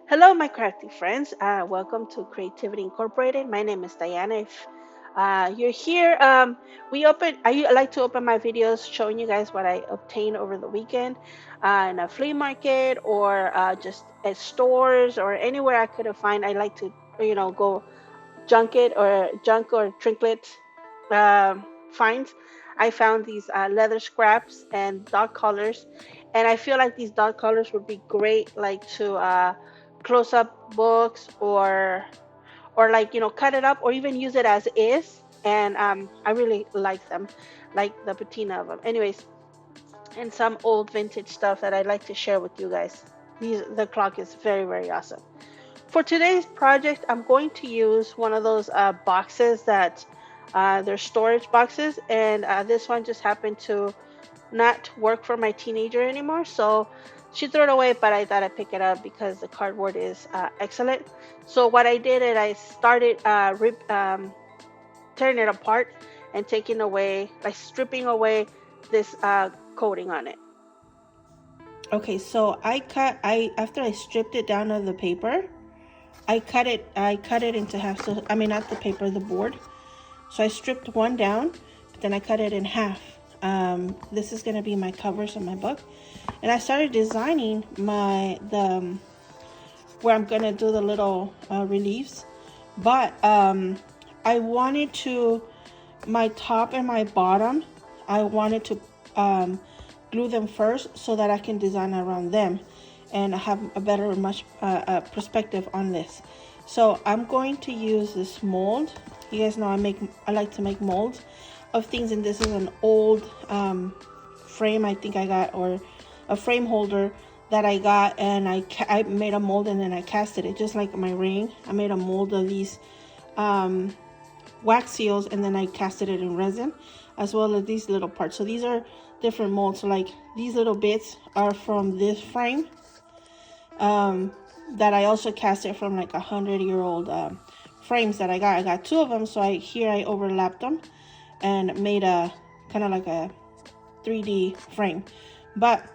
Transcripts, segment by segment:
Hello, my crafty friends. Welcome to Creativity Incorporated. My name is Diana. If you're here, I like to open my videos showing you guys what I obtained over the weekend in a flea market or just at stores or anywhere I could have find. I like to, go junk or trinket finds. I found these leather scraps and dog collars, and I feel like these dog collars would be great, like to close up books or like cut it up or even use it as is. And I really like them, like the patina of them. Anyways, and some old vintage stuff that I'd like to share with you guys. The clock is very awesome. For today's project, I'm going to use one of those boxes that they're storage boxes, and this one just happened to not work for my teenager anymore, so she threw it away, but I thought I'd pick it up because the cardboard is excellent. So what I did is I started tearing it apart and taking away, like stripping away this coating on it. Okay, so I after I stripped it down of the paper, I cut it into half. So I mean, not the paper, the board. So I stripped one down, but then I cut it in half. This is gonna be my covers of my book, and I started designing where I'm gonna do the little reliefs. But I wanted to my top and my bottom. I wanted to glue them first so that I can design around them and have a better much perspective on this. So I'm going to use this mold. You guys know I like to make molds of things, and this is an old frame I think I got, or a frame holder that I got, and I made a mold and then I casted it just like my ring. I made a mold of these wax seals, and then I casted it in resin, as well as these little parts. So these are different molds. So like these little bits are from this frame that I also cast it from like 100-year-old frames that I got. I got two of them, so I overlapped them and made a kind of like a 3D frame. But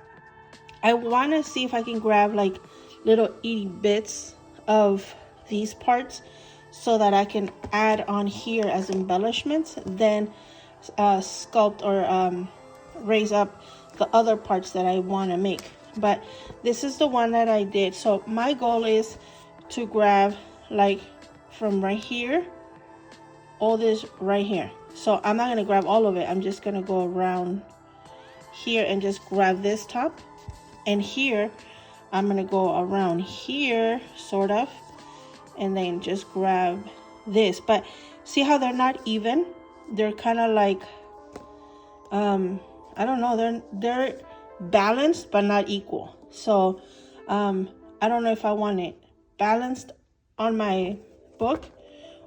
I want to see if I can grab like little itty bits of these parts so that I can add on here as embellishments, then sculpt or raise up the other parts that I want to make. But this is the one that I did. So my goal is to grab like from right here, all this right here. So I'm not gonna grab all of it. I'm just gonna go around here and just grab this top, and here I'm gonna go around here sort of, and then just grab this. But see how they're not even? They're kind of like I don't know, they're balanced but not equal. So I don't know if I want it balanced on my book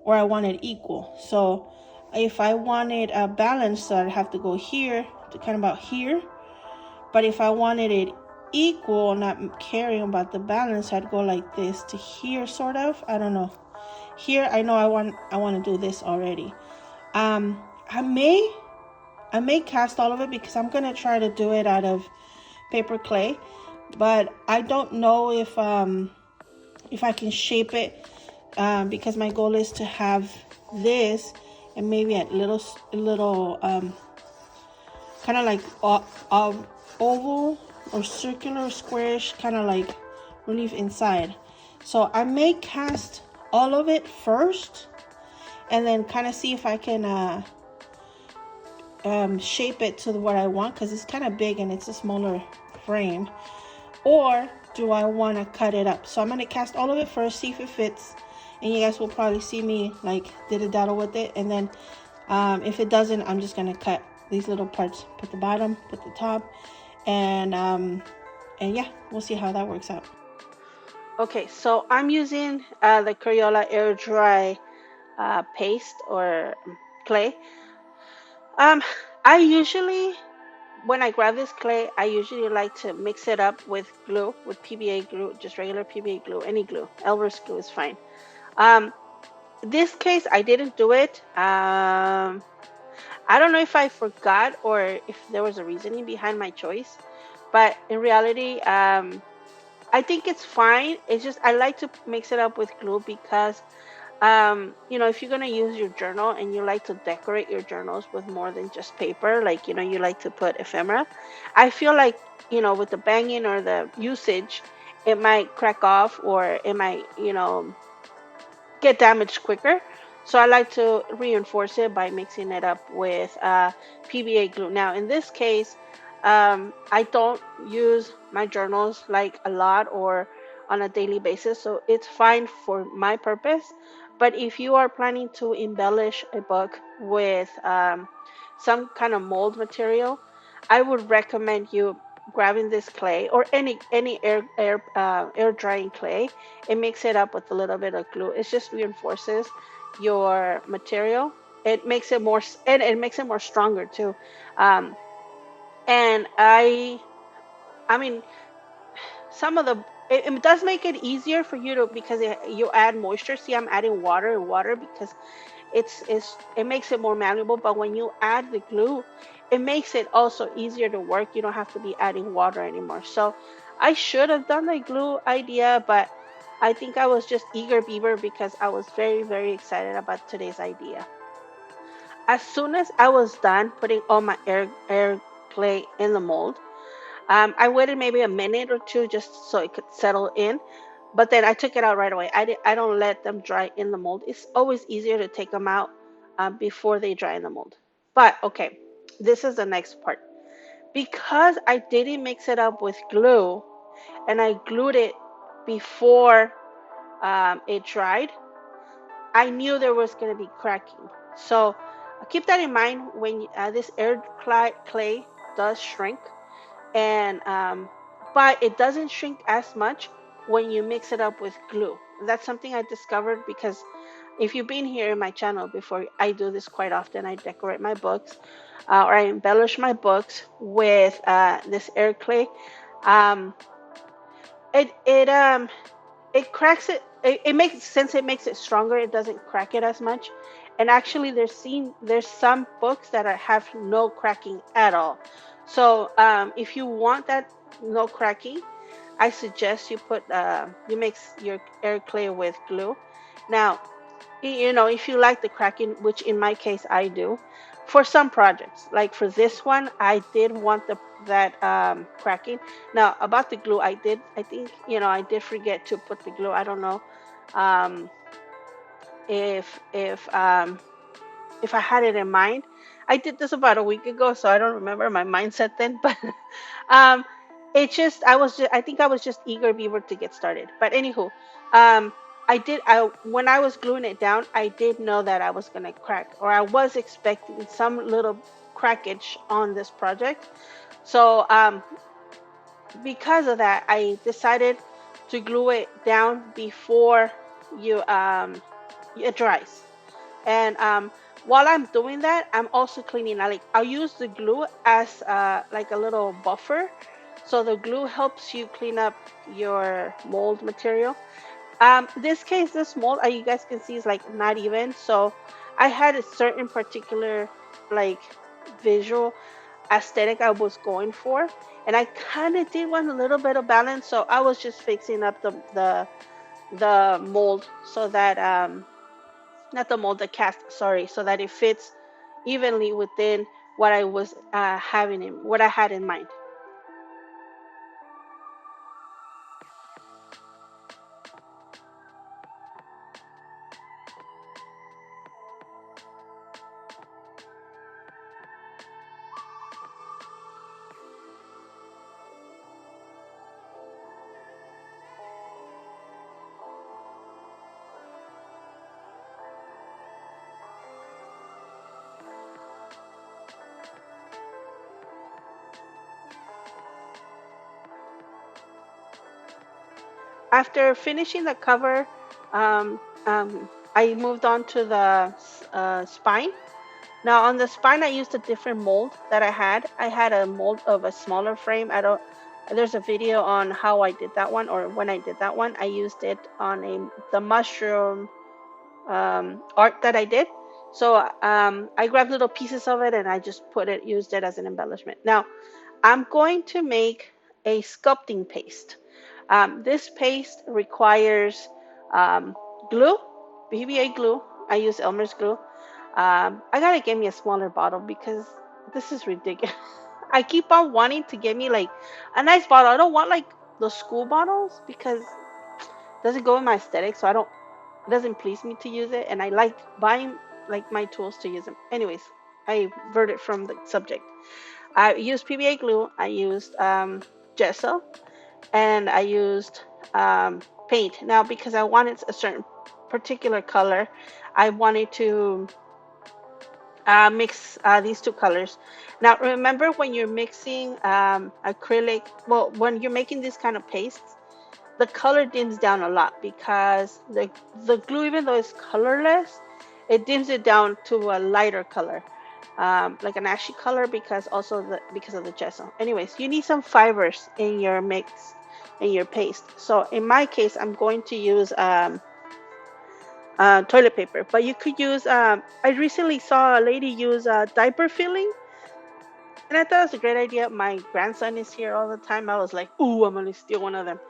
or I want it equal. So if I wanted a balance, so I'd have to go here to kind of about here. But if I wanted it equal, not caring about the balance, I'd go like this to here sort of. I don't know. Here I know I want to do this already. I may cast all of it because I'm gonna try to do it out of paper clay, but I don't know if I can shape it because my goal is to have this and maybe a little kind of like oval or circular squarish kind of like relief inside. So I may cast all of it first and then kind of see if I can shape it to what I want, because it's kind of big and it's a smaller frame. Or do I want to cut it up? So I'm going to cast all of it first, see if it fits, and you guys will probably see me like diddle with it. And then if it doesn't, I'm just going to cut these little parts, put the bottom, put the top, and yeah, we'll see how that works out. Okay, so I'm using the Crayola air dry paste or clay. um I usually, when I grab this clay, I usually like to mix it up with glue, with PVA glue, just regular PVA glue, any glue. Elmer's glue is fine. Um, this case, I didn't do it. I don't know if I forgot or if there was a reasoning behind my choice, but in reality, I think it's fine. It's just I like to mix it up with glue because if you're gonna use your journal and you like to decorate your journals with more than just paper, like you like to put ephemera, I feel like with the banging or the usage, it might crack off or it might get damaged quicker. So I like to reinforce it by mixing it up with PVA glue. Now, in this case, I don't use my journals like a lot or on a daily basis, so it's fine for my purpose. But if you are planning to embellish a book with some kind of mold material, I would recommend you grabbing this clay or any air drying clay and mix it up with a little bit of glue. It just reinforces your material. It makes it more and it makes it more stronger too. Um, and I mean, some of the it does make it easier for you to because you add moisture. See, I'm adding water and water because it makes it more malleable. But when you add the glue, it makes it also easier to work. You don't have to be adding water anymore. So I should have done the glue idea, but I think I was just eager beaver because I was very, very excited about today's idea. As soon as I was done putting all my air clay in the mold, I waited maybe a minute or two just so it could settle in, but then I took it out right away. I don't let them dry in the mold. It's always easier to take them out before they dry in the mold. But okay, this is the next part. Because I didn't mix it up with glue and I glued it before it dried, I knew there was going to be cracking. So keep that in mind when this clay does shrink, and but it doesn't shrink as much when you mix it up with glue. That's something I discovered because if you've been here in my channel before, I do this quite often. I decorate my books or I embellish my books with this air clay. Um, it it um it cracks it makes since it makes it stronger, it doesn't crack it as much. And actually there's some books that have no cracking at all. So if you want that no cracking, I suggest you mix your air clay with glue. Now, if you like the cracking, which in my case I do, for some projects, like for this one, I did want that cracking. Now about the glue, I think, I did forget to put the glue. I don't know um, if if um, if I had it in mind. I did this about a week ago, so I don't remember my mindset then. But um, I think I was just eager beaver to get started. But anywho, um, I when I was gluing it down, I did know that I was gonna crack, or I was expecting some little crackage on this project. So because of that, I decided to glue it down before you it dries. And while I'm doing that, I'm also cleaning. I'll use the glue as like a little buffer. So the glue helps you clean up your mold material. This case, this mold, you guys can see is like not even. So I had a certain particular like visual aesthetic I was going for, and I kind of did want a little bit of balance. So I was just fixing up the mold so that not the mold, the cast, sorry, so that it fits evenly within what I was what I had in mind. After finishing the cover, I moved on to the spine. Now on the spine, I used a different mold that I had. I had a mold of a smaller frame. I don't. There's a video on how I did that one or when I did that one. I used it on the mushroom art that I did. So I grabbed little pieces of it and I just used it as an embellishment. Now I'm going to make a sculpting paste. This paste requires um, glue, PVA glue. I use Elmer's glue. I gotta get me a smaller bottle because this is ridiculous. I keep on wanting to get me like a nice bottle. I don't want like the school bottles because it doesn't go with my aesthetic. So I don't. It doesn't please me to use it, and I like buying like my tools to use them. Anyways, I verted from the subject. I used PVA glue. I used gesso, and I used paint. Now, because I wanted a certain particular color, I wanted to mix these two colors. Now, remember when you're mixing acrylic, well, when you're making this kind of pastes, the color dims down a lot because the glue, even though it's colorless, it dims it down to a lighter color, like an ashy color, because of the gesso. Anyways, you need some fibers in your mix, in your paste. So in my case, I'm going to use toilet paper, but you could use. I recently saw a lady use diaper filling, and I thought it was a great idea. My grandson is here all the time. I was like, ooh, I'm gonna steal one of them.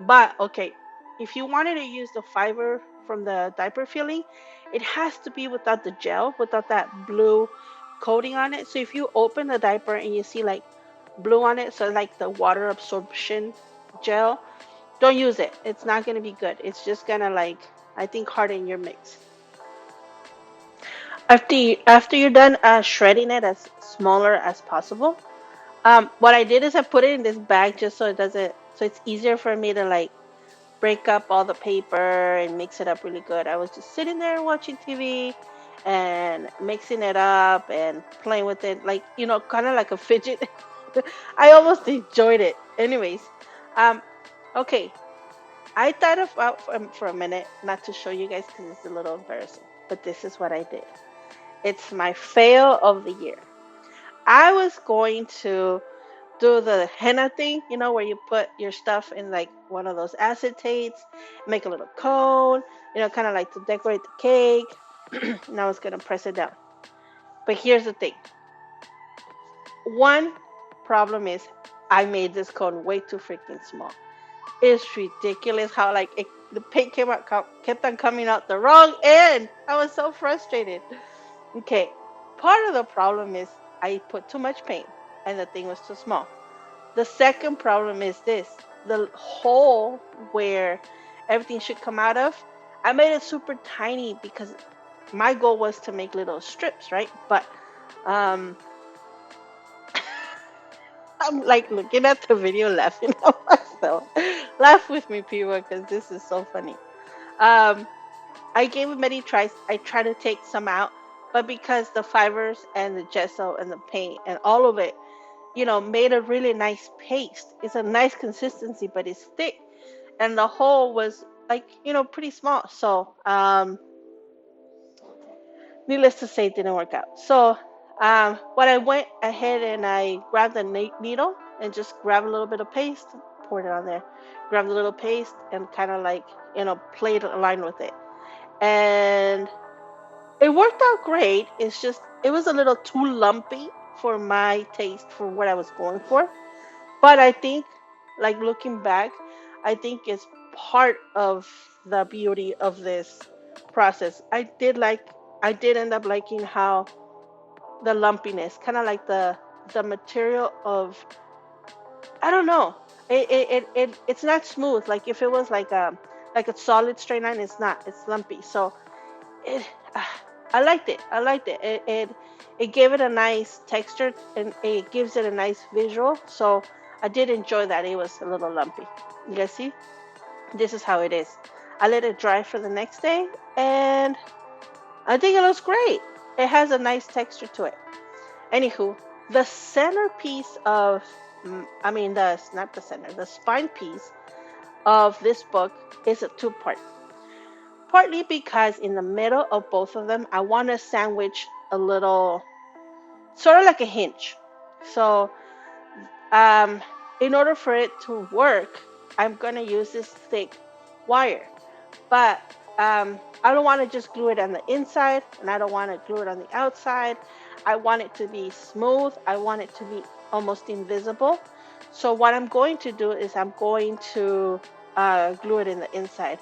But okay, if you wanted to use the fiber from the diaper filling, it has to be without the gel, without that blue coating on it. So if you open the diaper and you see like blue on it, so like the water absorption gel, don't use it. It's not gonna be good. It's just gonna like, I think, harden your mix. After you're done shredding it as smaller as possible, what I did is I put it in this bag just so it doesn't, so it's easier for me to like break up all the paper and mix it up really good. I was just sitting there watching TV and mixing it up and playing with it, like, kind of like a fidget. I almost enjoyed it. Anyways, um, okay, I thought about for a minute not to show you guys because it's a little embarrassing, but this is what I did. It's my fail of the year. I was going to do the henna thing, where you put your stuff in like one of those acetates, make a little cone, kind of like to decorate the cake. And I was gonna press it down. But here's the thing. One problem is I made this cone way too freaking small. It's ridiculous how like the paint kept on coming out the wrong end. I was so frustrated. Okay, part of the problem is I put too much paint and the thing was too small. The second problem is this: the hole where everything should come out of, I made it super tiny because my goal was to make little strips, right? But um, I'm like looking at the video laughing at myself. Laugh with me, people, because this is so funny. Um, I gave it many tries. I tried to take some out, but because the fibers and the gesso and the paint and all of it, made a really nice paste. It's a nice consistency, but it's thick, and the hole was like, pretty small. So, needless to say, it didn't work out. So, what I went ahead and I grabbed a needle and just grabbed a little bit of paste, poured it on there, grabbed a little paste, and kind of like, played a line with it. And it worked out great. It's just, it was a little too lumpy for my taste for what I was going for. But I think, like looking back, I think it's part of the beauty of this process. I did end up liking how the lumpiness, kind of like the material of, I don't know, it's not smooth. Like if it was like a solid straight line, it's not. It's lumpy. So it, I liked it. I liked it. It gave it a nice texture and it gives it a nice visual. So I did enjoy that. It was a little lumpy. You guys see? This is how it is. I let it dry for the next day, and I think it looks great. It has a nice texture to it. Anywho, the centerpiece of, I mean, not the center, the spine piece of this book is a two-part. Partly because in the middle of both of them, I want to sandwich a little, sort of like a hinge. So, um, in order for it to work, I'm going to use this thick wire. But I don't want to just glue it on the inside, and I don't want to glue it on the outside. I want it to be smooth. I want it to be almost invisible. So what I'm going to do is I'm going to glue it in the inside.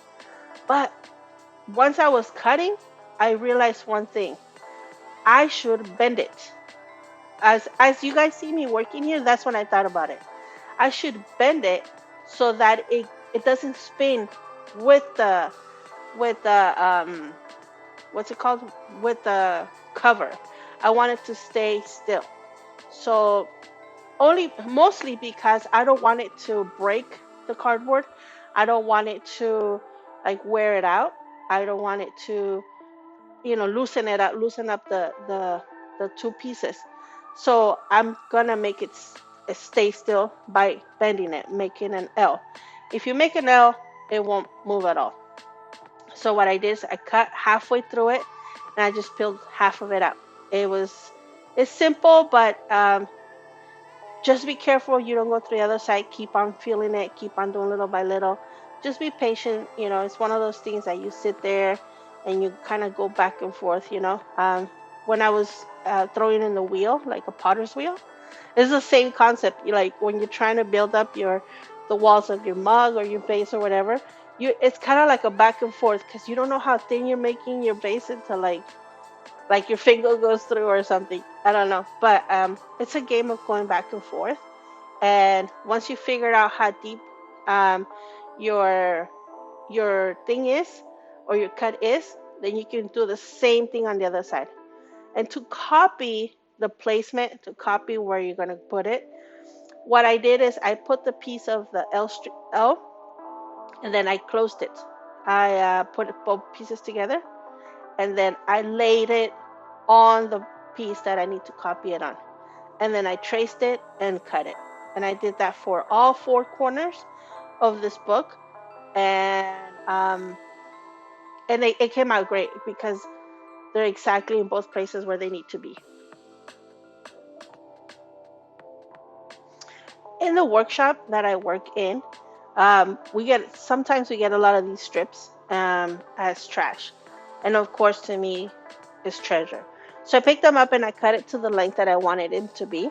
But once I was cutting, I realized one thing. I should bend it. As you guys see me working here, that's when I thought about it. I should bend it so that it doesn't spin with the what's it called, with the cover. I want it to stay still. So only mostly because I don't want it to break the cardboard. I don't want it to like wear it out. I don't want it to, loosen it up, loosen up the two pieces. So I'm gonna make it stay still by bending it, making an L. If you make an L, it won't move at all. So what I did is I cut halfway through it, and I just peeled half of it out. It's simple, but just be careful you don't go to the other side. Keep on feeling it. Keep on doing little by little. Just be patient. It's one of those things that you sit there and you kind of go back and forth. When I was throwing in the wheel, like a potter's wheel, it's the same concept. Like when you're trying to build up the walls of your mug or your vase or whatever. It's kind of like a back and forth because you don't know how thin you're making your base until like your finger goes through or something. I don't know, but it's a game of going back and forth. And once you figure out how deep um, your your thing is or your cut is, then you can do the same thing on the other side. And to copy the placement, to copy where you're gonna put it, what I did is I put the piece of the L, and then I closed it. I put both pieces together, and then I laid it on the piece that I need to copy it on. And then I traced it and cut it. And I did that for all four corners of this book, and it came out great because they're exactly in both places where they need to be. In the workshop that I work in, we get a lot of these strips as trash, and of course to me is treasure. So I picked them up and I cut it to the length that I wanted it to be,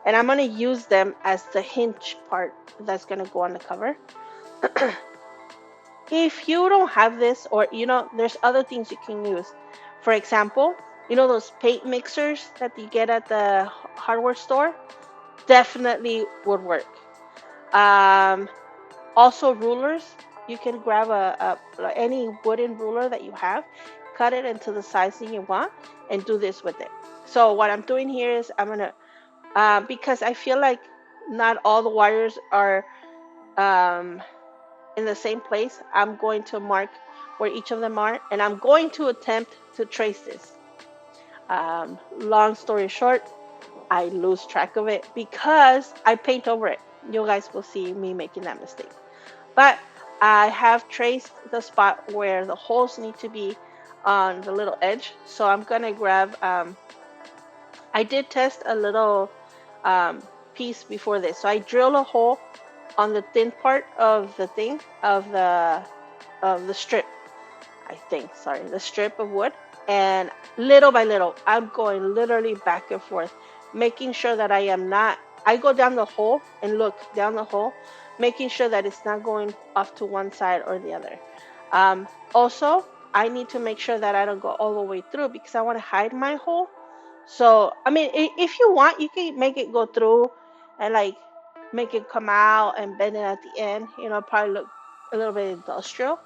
and I'm gonna use them as the hinge part that's gonna go on the cover. If you don't have this, or there's other things you can use. For example, those paint mixers that you get at the hardware store definitely would work. Um, Also, rulers. You can grab any wooden ruler that you have, cut it into the sizing you want, and do this with it. So what I'm doing here is I'm gonna because I feel like not all the wires are um, in the same place. I'm going to mark where each of them are, and I'm going to attempt to trace this. Long story short, I lose track of it because I paint over it. You guys will see me making that mistake. But I have traced the spot where the holes need to be on the little edge. So I'm going to grab, I did test a little piece before this. So I drill a hole on the thin part of the thing, of the strip, I think, sorry, the strip of wood. And little by little, I'm going literally back and forth, making sure that I go down the hole and look down the hole, making sure that it's not going off to one side or the other. Also, I need to make sure that I don't go all the way through because I want to hide my hole. So, I mean, if you want, you can make it go through and like make it come out and bend it at the end. Probably look a little bit industrial,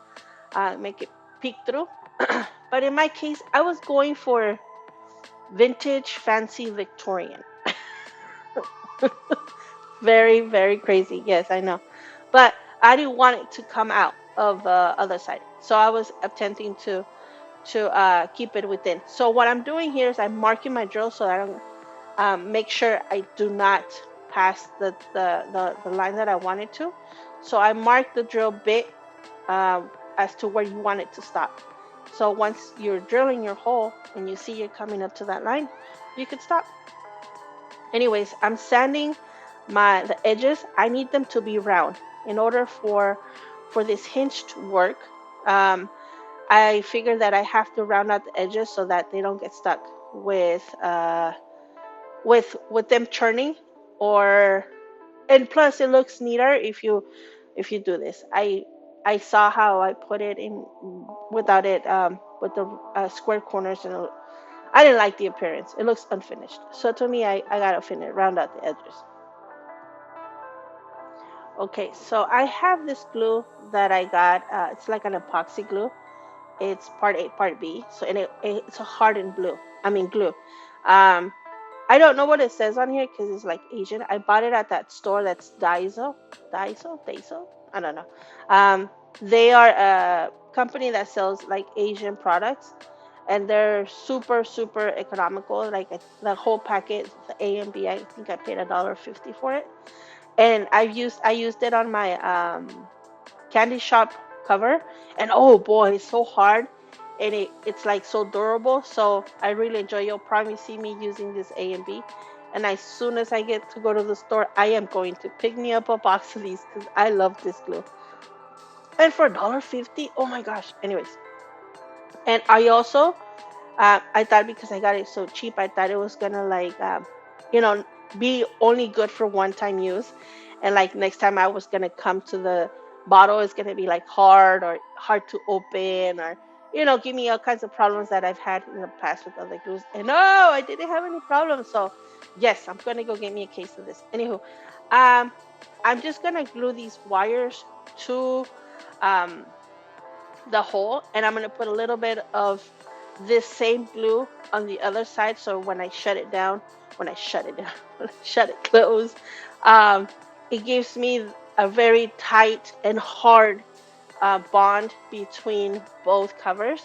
make it peek through. But in my case, I was going for vintage, fancy Victorian. Very, very crazy. Yes, I know. But I didn't want it to come out of the other side. So I was attempting to keep it within. So what I'm doing here is I'm marking my drill so I don't make sure I do not pass the line that I wanted to. So I mark the drill bit as to where you want it to stop. So once you're drilling your hole and you see you're coming up to that line, you can stop. Anyways, I'm sanding the edges. I need them to be round in order for this hinge to work. I figure that I have to round out the edges so that they don't get stuck with them turning or And plus it looks neater if you do this. I saw how I put it in without it with the square corners, and I didn't like the appearance. It looks unfinished. So to me, I gotta finish round out the edges. Okay, so I have this glue that I got. It's like an epoxy glue. It's part A, part B. So and it's a hardened glue. I mean glue. Um, I don't know what it says on here because it's like Asian. I bought it at that store that's Daiso. I don't know. Um, they are a company that sells like Asian products, and they're super super economical. Like the whole packet, the A and B, I think I paid $1.50 for it. And I used it on my candy shop cover, and oh boy, it's so hard, and it's like so durable. So I really enjoy. You'll probably see me using this A and B, and as soon as I get to go to the store, I am going to pick me up a box of these because I love this glue. And for $1.50, oh my gosh. Anyways, and I also I thought because I got it so cheap, I thought it was gonna like, you know, be only good for one time use, and like next time I was gonna come to the bottle, it's gonna be like hard or hard to open, or give me all kinds of problems that I've had in the past with other glues. And no, I didn't have any problems. So yes, I'm gonna go get me a case of this. Anywho, um, I'm just gonna glue these wires to um the hole, and I'm going to put a little bit of this same glue on the other side, so when I shut it down, when I shut it down, when I shut it close, um, it gives me a very tight and hard bond between both covers.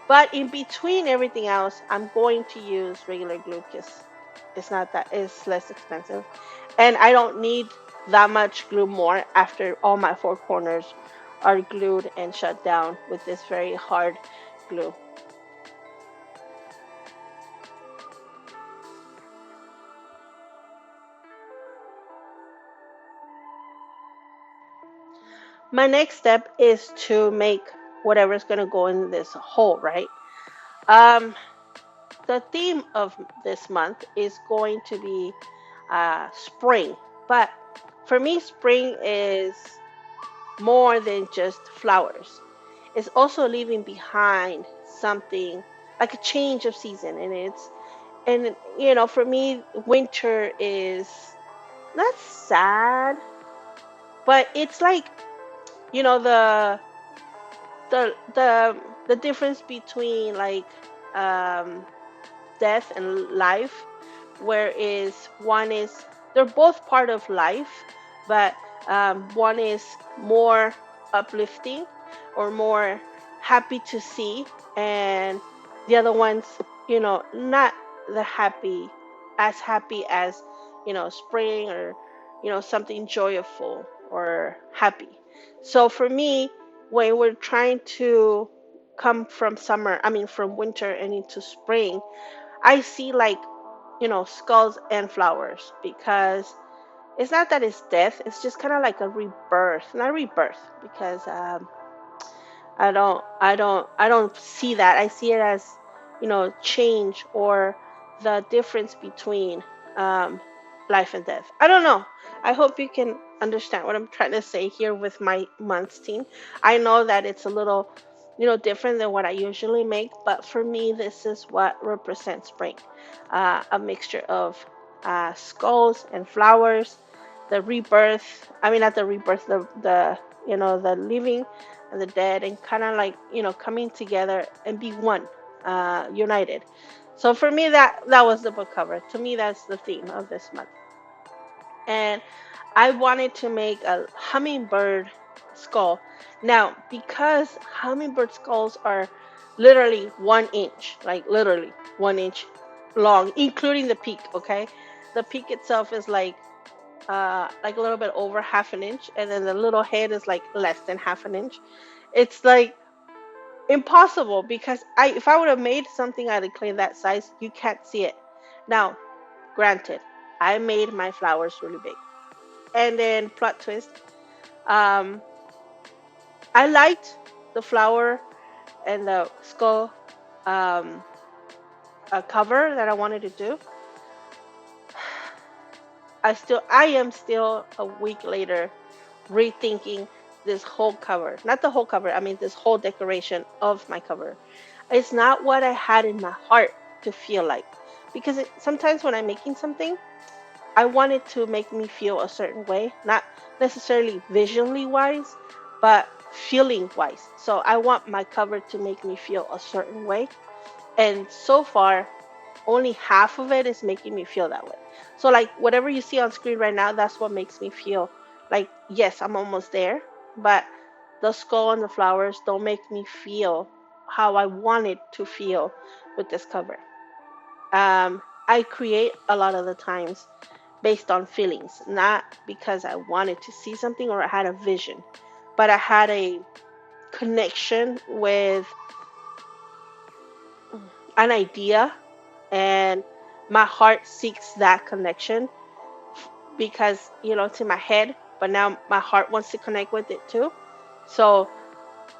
But in between everything else, I'm going to use regular glue because it's less expensive. And I don't need that much glue more after all my four corners are glued and shut down with this very hard glue. My next step is to make whatever's going to go in this hole, right? Um, the theme of this month is going to be spring. But for me, spring is more than just flowers. It's also leaving behind something like a change of season, and for me, winter is not sad, but it's like you know the the the the difference between like um death and life, whereas one is they're both part of life, but one is more uplifting or more happy to see, and the other one's not the happy as spring, or something joyful or happy. So for me, when we're trying to come from summer, I mean from winter and into spring, I see like skulls and flowers, because it's not that it's death, it's just kind of like a rebirth. Not rebirth, because I don't see that. I see it as change, or the difference between um life and death. I don't know. I hope you can understand what I'm trying to say here with my months team. I know that it's a little different than what I usually make, but for me this is what represents spring. A mixture of skulls and flowers, the rebirth. I mean, not the rebirth, the living and the dead, and kind of like coming together and be one, united. So for me, that was the book cover. To me, that's the theme of this month. And I wanted to make a hummingbird skull. Now, because hummingbird skulls are literally 1 inch, like literally 1 inch long, including the peak. Okay, the peak itself is like a little bit over half an inch, and then the little head is like less than half an inch. It's like impossible, because if I would have made something out of clay that size, you can't see it. Now, granted, I made my flowers really big, and then plot twist, um, I liked the flower and the skull um, cover that I wanted to do. I am still a week later rethinking this whole cover. Not the whole cover, I mean this whole decoration of my cover. It's not what I had in my heart to feel like. Because sometimes when I'm making something, I want it to make me feel a certain way, not necessarily visually wise, but feeling wise. So I want my cover to make me feel a certain way. And so far, only half of it is making me feel that way. So like whatever you see on screen right now, that's what makes me feel like yes, I'm almost there, but the skull and the flowers don't make me feel how I want it to feel with this cover. I create a lot of the times based on feelings, not because I wanted to see something or I had a vision, but I had a connection with an idea, and my heart seeks that connection because it's in my head, but now my heart wants to connect with it too. So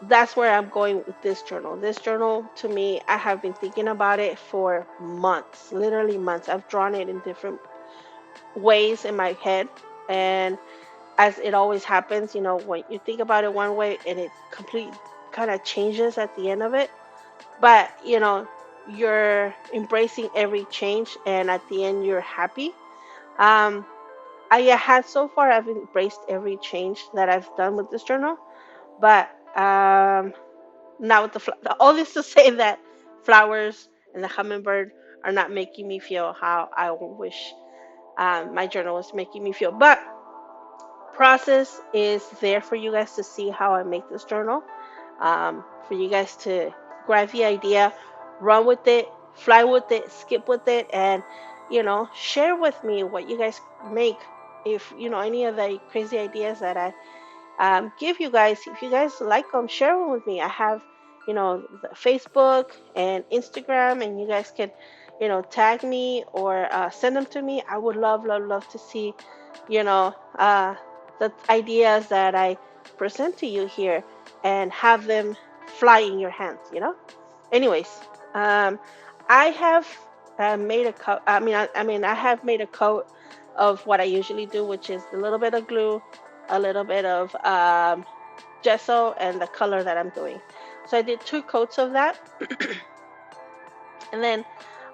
that's where I'm going with this journal. This journal, to me, I have been thinking about it for months, literally months. I've drawn it in different ways in my head, and as it always happens, when you think about it one way and it completely kind of changes at the end of it, but you're embracing every change, and at the end you're happy. um I had so far I've embraced every change that I've done with this journal, but now with all this to say that flowers and the hummingbird are not making me feel how I wish my journal was making me feel. But process is there for you guys to see how I make this journal, for you guys to grab the idea, run with it, fly with it, skip with it, and share with me what you guys make. If any of the crazy ideas that I give you guys, if you guys like them, share them with me. I have the Facebook and Instagram, and you guys can tag me or send them to me. I would love to see you know uh, the ideas that I present to you here and have them fly in your hands. Anyways, um, I have made a coat. I have made a coat of what I usually do, which is a little bit of glue, a little bit of gesso, and the color that I'm doing. So I did 2 coats of that, and then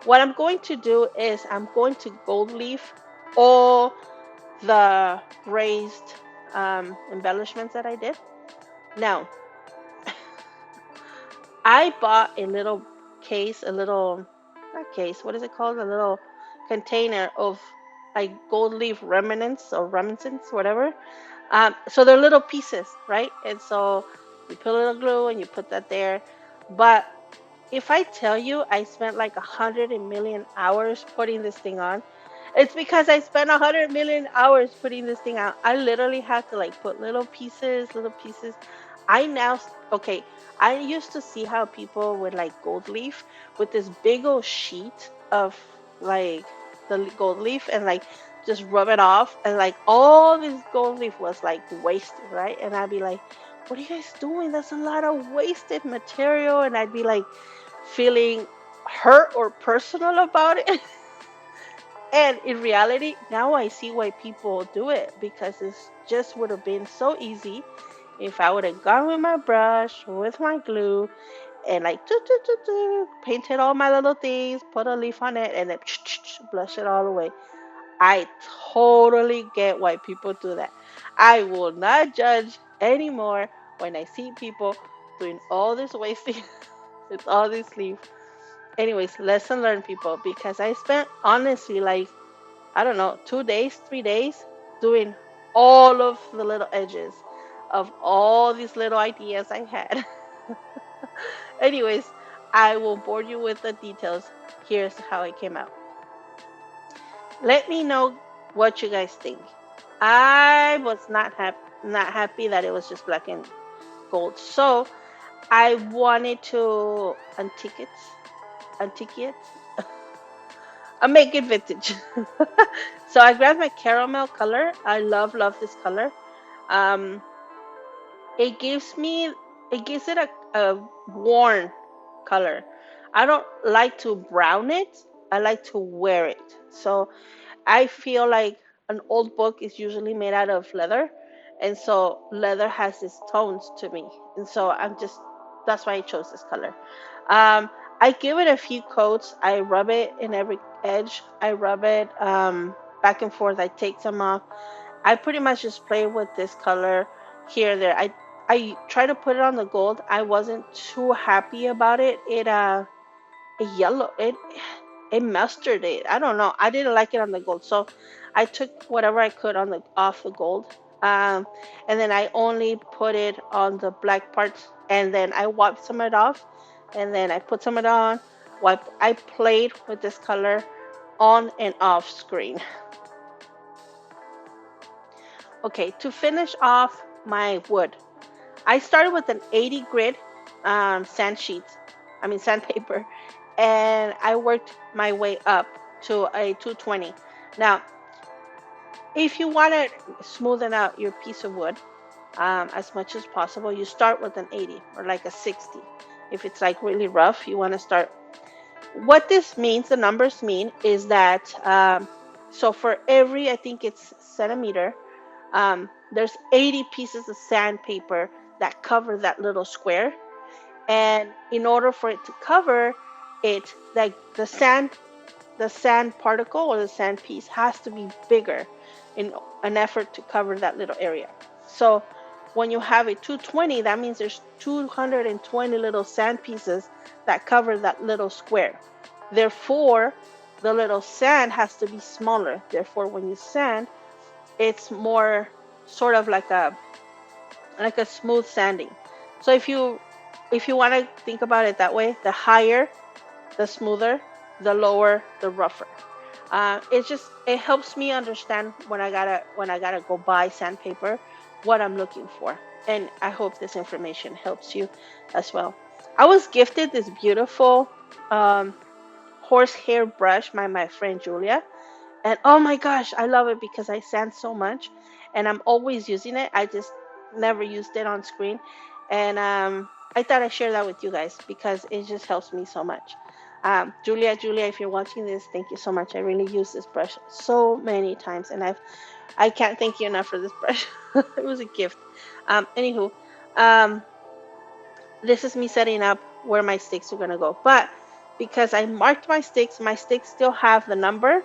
what I'm going to do is I'm going to gold leaf all the raised embellishments that I did. Now, I bought a little case, a little, not case, what is it called? A little container of like gold leaf remnants or reminiscence, whatever. So they're little pieces, right? And so you put a little glue and you put that there. But if I tell you I spent like 100 million hours putting this thing on, it's because I spent 100 million hours putting this thing out. I literally had to like put little pieces, little pieces. I now, okay, I used to see how people would like gold leaf with this big old sheet of like the gold leaf and like just rub it off, and like all this gold leaf was like wasted, right? And I'd be like, what are you guys doing? That's a lot of wasted material. And I'd be like feeling hurt or personal about it. And in reality, now I see why people do it, because it just would have been so easy if I would have gone with my brush, with my glue, and like painted all my little things, put a leaf on it, and then blush it all away. I totally get why people do that. I will not judge anymore when I see people doing all this wasting with all this leaf. Anyways, lesson learned, people, because I spent honestly like, I don't know, 2 days, 3 days doing all of the little edges of all these little ideas I had. Anyways, I will bore you with the details. Here's how it came out. Let me know what you guys think. I was not happy that it was just black and gold. So I wanted to antique it, make it vintage. So I grabbed my caramel color. I love this color. Um, it gives me it gives it a worn color. I don't like to brown it. I like to wear it. So I feel like an old book is usually made out of leather, and so leather has its tones to me, and so that's why I chose this color. Um, I give it a few coats. I rub it in every edge. I rub it back and forth. I take some off. I pretty much just play with this color here and there. I try to put it on the gold. I wasn't too happy about it. It yellow. It mustard it. I don't know. I didn't like it on the gold, so I took whatever I could on the off the gold, um, and then I only put it on the black parts, and then I wiped some of it off, and then I put some of it on. Wipe. I played with this color on and off screen. Okay, to finish off my wood, I started with an 80 grit sand sheet, I mean sandpaper, and I worked my way up to a 220. Now, if you want to smoothen out your piece of wood as much as possible, you start with an 80 or like a 60. If it's like really rough, you want to start. What this means, the numbers mean, is that so for every, I think it's centimeter, there's 80 pieces of sandpaper that cover that little square. And in order for it to cover it, like the sand particle or the sand piece has to be bigger in an effort to cover that little area. So when you have a 220, that means there's 220 little sand pieces that cover that little square. Therefore, the little sand has to be smaller. Therefore, when you sand, it's more sort of like a smooth sanding. So if you want to think about it that way, the higher, the smoother, the lower, the rougher. It helps me understand when I gotta go buy sandpaper, what I'm looking for, and I hope this information helps you as well. I was gifted this beautiful um, horsehair brush by my friend Julia, and oh my gosh, I love it because I sand so much and I'm always using it. I just never used it on screen. And I thought I'd share that with you guys because it just helps me so much. Julia, if you're watching this, thank you so much. I really use this brush so many times, and I can't thank you enough for this brush. It was a gift. Anywho, um, this is me setting up where my sticks are gonna go. But because I marked my sticks still have the number,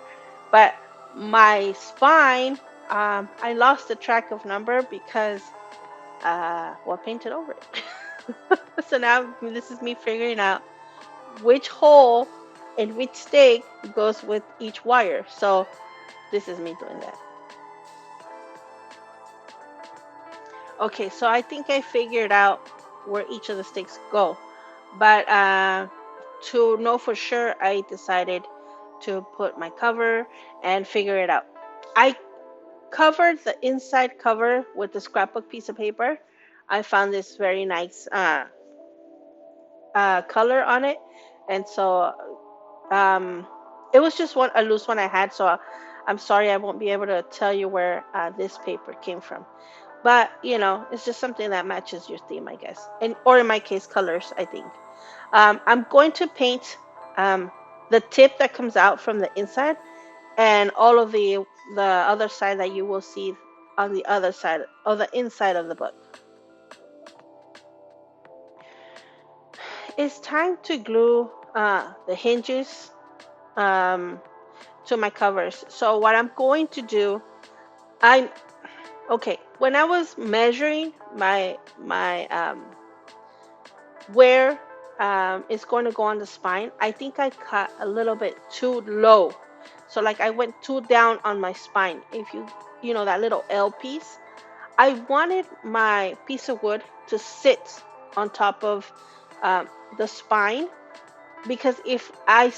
but my spine, I lost the track of number because well, I painted over it. So now this is me figuring out which hole and which stick goes with each wire. So this is me doing that. Okay, so I think I figured out where each of the sticks go. But to know for sure, I decided to put my cover and figure it out. I covered the inside cover with the scrapbook piece of paper. I found this very nice color on it, and so it was just a loose one I had. So I'm sorry I won't be able to tell you where this paper came from. But it's just something that matches your theme, I guess, and or in my case, colors. I think I'm going to paint the tip that comes out from the inside and all of the other side that you will see on the other side of the inside of the book. It's time to glue the hinges um, to my covers. So what I'm going to do, I'm okay. When I was measuring my where it's going to go on the spine, I think I cut a little bit too low. So like I went too down on my spine. If you know that little L piece, I wanted my piece of wood to sit on top of the spine because if I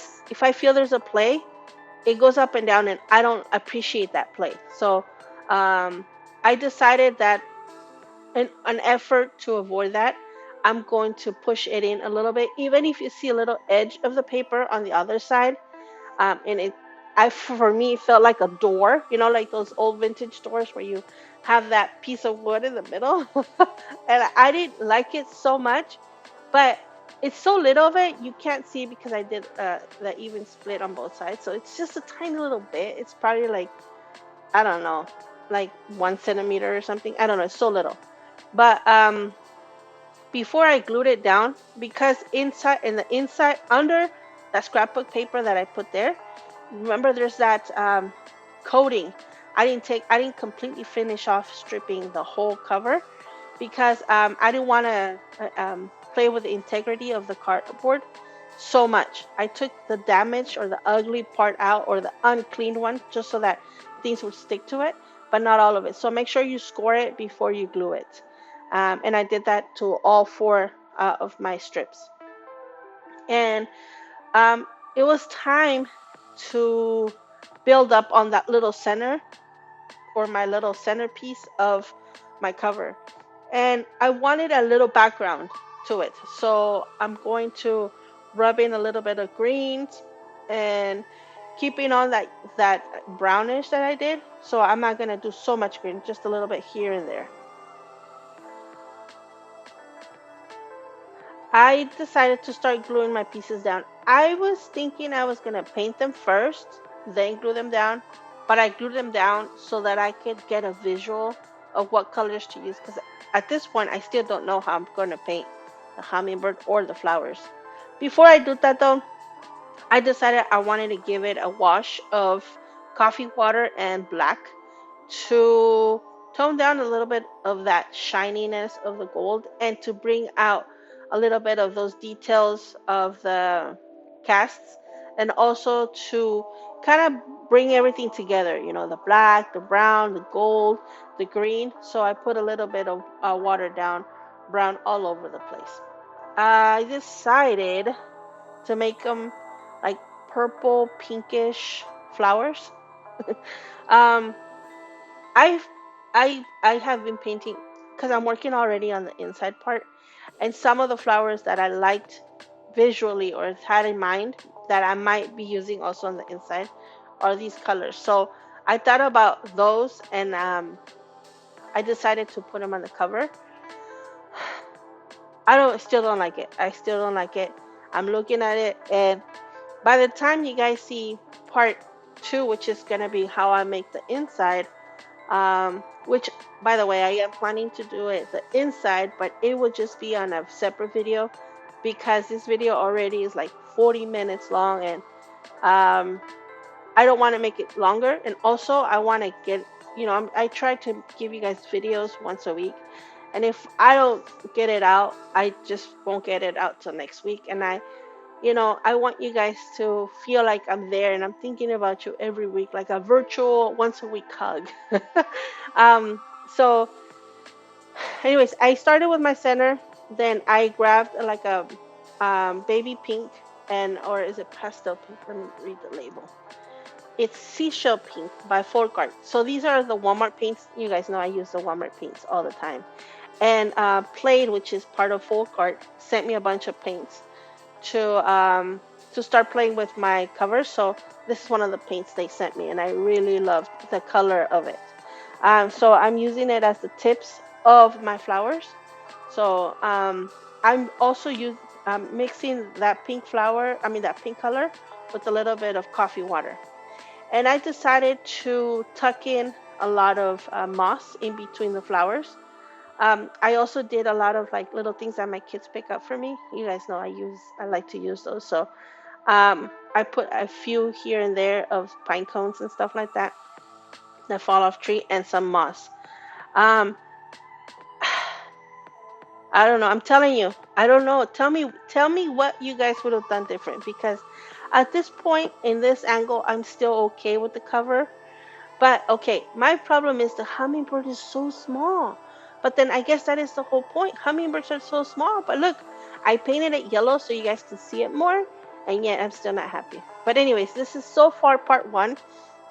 feel there's a play, it goes up and down, and I don't appreciate that play. So I decided that in an effort to avoid that, I'm going to push it in a little bit, even if you see a little edge of the paper on the other side. And for me, it felt like a door, like those old vintage doors where you have that piece of wood in the middle. And I didn't like it so much, but it's so little of it, you can't see because I did the even split on both sides. So it's just a tiny little bit. It's probably like I don't know, like 1 centimeter or something. I don't know, it's so little. But before I glued it down, because inside, in the inside, under that scrapbook paper that I put there, remember there's that coating. I didn't completely finish off stripping the whole cover because I didn't want to play with the integrity of the cardboard so much. I took the damaged or the ugly part out, or the uncleaned one, just so that things would stick to it, but not all of it. So make sure you score it before you glue it. And I did that to all four of my strips. And um, it was time to build up on that little center, or my little centerpiece of my cover. And I wanted a little background to it. So I'm going to rub in a little bit of greens and keeping on that brownish that I did. So I'm not going to do so much green, just a little bit here and there. I decided to start gluing my pieces down. I was thinking I was going to paint them first, then glue them down, but I glued them down so that I could get a visual of what colors to use, because at this point I still don't know how I'm going to paint the hummingbird or the flowers. Before I do that though, I decided I wanted to give it a wash of coffee water and black to tone down a little bit of that shininess of the gold, and to bring out a little bit of those details of the casts, and also to kind of bring everything together, the black, the brown, the gold, the green. So I put a little bit of watered down brown all over the place. I decided to make them like purple pinkish flowers. um, I've I have been painting because I'm working already on the inside part, and some of the flowers that I liked visually or had in mind that I might be using also on the inside are these colors. So I thought about those, and I decided to put them on the cover. Still don't like it. I still don't like it. I'm looking at it, and by the time you guys see part two, which is gonna be how I make the inside, which by the way, I am planning to do it the inside, but it will just be on a separate video because this video already is like 40 minutes long, and um, I don't want to make it longer. And also I want to get, I try to give you guys videos once a week, and if I don't get it out, I just won't get it out till next week. And I want you guys to feel like I'm there and I'm thinking about you every week, like a virtual once a week hug. um, so, anyways, I started with my center, then I grabbed like a baby pink, or is it pastel pink? Let me read the label. It's seashell pink by Folk Art. So these are the Walmart paints. You guys know I use the Walmart paints all the time. And Plaid, which is part of Folk Art, sent me a bunch of paints to start playing with my covers. So this is one of the paints they sent me, and I really loved the color of it. So I'm using it as the tips of my flowers. So I'm also mixing that pink that pink color with a little bit of coffee water. And I decided to tuck in a lot of moss in between the flowers. I also did a lot of like little things that my kids pick up for me. You guys know I like to use those. So I put a few here and there of pine cones and stuff like that fall off tree, and some moss. Um, I don't know. I'm telling you, I don't know. Tell me what you guys would have done different, because at this point in this angle, I'm still okay with the cover. But okay, my problem is the hummingbird is so small. But then I guess that is the whole point. Hummingbirds are so small. But look, I painted it yellow so you guys can see it more, and yet I'm still not happy. But anyways, this is so far part one.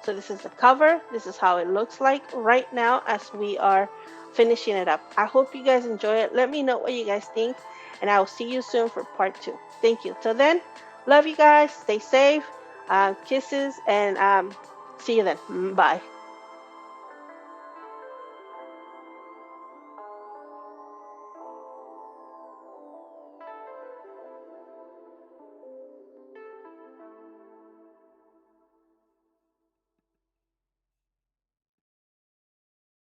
So this is the cover. This is how it looks like right now as we are finishing it up. I hope you guys enjoy it. Let me know what you guys think, and I will see you soon for part two. Thank you. Till then, love you guys. Stay safe. Kisses, and see you then. Bye.